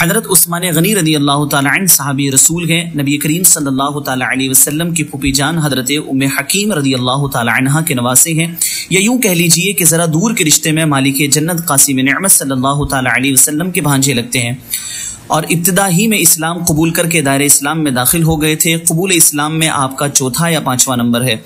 حضرت عثمان غنی رضی اللہ تعالی عنہ صحابی رسول ہیں، نبی کریم صلی اللہ تعالی علیہ وسلم کی پھوپھی جان حضرت ام حکیم رضی اللہ تعالی عنہ کے نواسے ہیں، یا یوں کہہ لیجئے کہ ذرا دور کے رشتے میں مالک جنت قاسم نعمت صلی اللہ تعالی علیہ وسلم کے بھانجے لگتے ہیں، اور ابتدا ہی میں اسلام قبول کر کے دائرہ اسلام میں داخل ہو گئے تھے۔ قبول اسلام میں آپ کا چوتھا یا پانچواں نمبر ہے،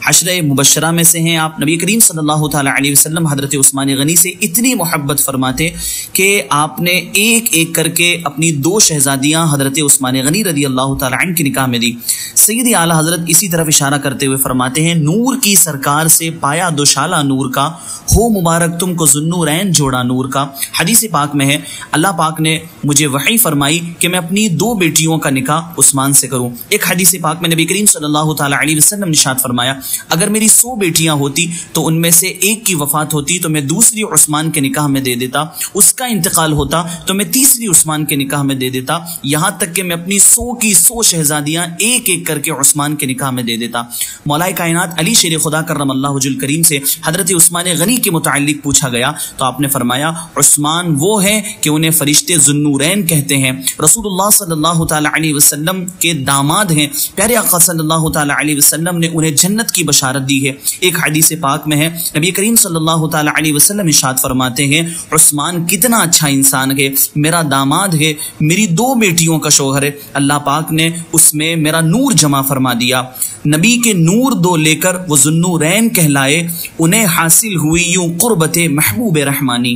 عشرہ مبشرہ میں سے ہیں آپ۔ نبی کریم صلی اللہ تعالی علیہ وسلم حضرت عثمان غنی سے اتنی محبت فرماتے کہ آپ نے ایک ایک کر کے اپنی 2 شہزادیاں حضرت عثمان غنی رضی اللہ تعالی عنہ کی نکاح میں دی۔ سیدی اعلیٰ حضرت اسی طرف اشارہ کرتے ہوئے فرماتے ہیں، نور کی سرکار سے پایا دوشالہ نور کا، ہو مبارک تم کو ذوالنورین جوڑا نور کا۔ حدیث پاک میں ہے، اللہ پاک نے مجھے وحی فرمائی کہ میں اپنی 2 بیٹیوں کا نکاح عثمان سے کروں۔ ایک حدیث پاک میں نبی کریم صلی اللہ تعالی علیہ وسلم نے ارشاد فرمایا، اگر میری 100 بیٹیاں ہوتی تو ان میں سے ایک کی وفات ہوتی تو میں دوسری عثمان کے نکاح میں دے دیتا، اس کا انتقال ہوتا تو میں تیسری عثمان کے نکاح میں دے دیتا، یہاں تک کہ میں اپنی 100 کی 100 شہزادیاں ایک ایک کر کے عثمان کے نکاح میں دے دیتا۔ مولا کائنات علی شیر خدا کرم اللہ وجہ الکریم سے حضرت عثمان غنی کے متعلق پوچھا گیا تو آپ نے فرمایا، عثمان وہ ہیں کہ انہیں فرشتے ذوالنورین کہتے ہیں، رسول اللہ صلی اللہ تعالی علیہ وسلم کے داماد ہیں، پیارے آقا صلی اللہ تعالی علیہ وسلم نے انہیں جنت کی بشارت دی ہے۔ ایک حدیث پاک میں ہے، نبی کریم صلی اللہ تعالی علیہ وسلم ارشاد فرماتے ہیں، عثمان کتنا اچھا انسان ہے، میرا داماد ہے، میری 2 بیٹیوں کا شوہر ہے، اللہ پاک نے اس میں میرا نور جمع فرما دیا۔ نبی کے نور 2 لے کر وہ ذوالنورین کہلائے، انہیں حاصل ہوئی یوں قربت محبوب رحمانی۔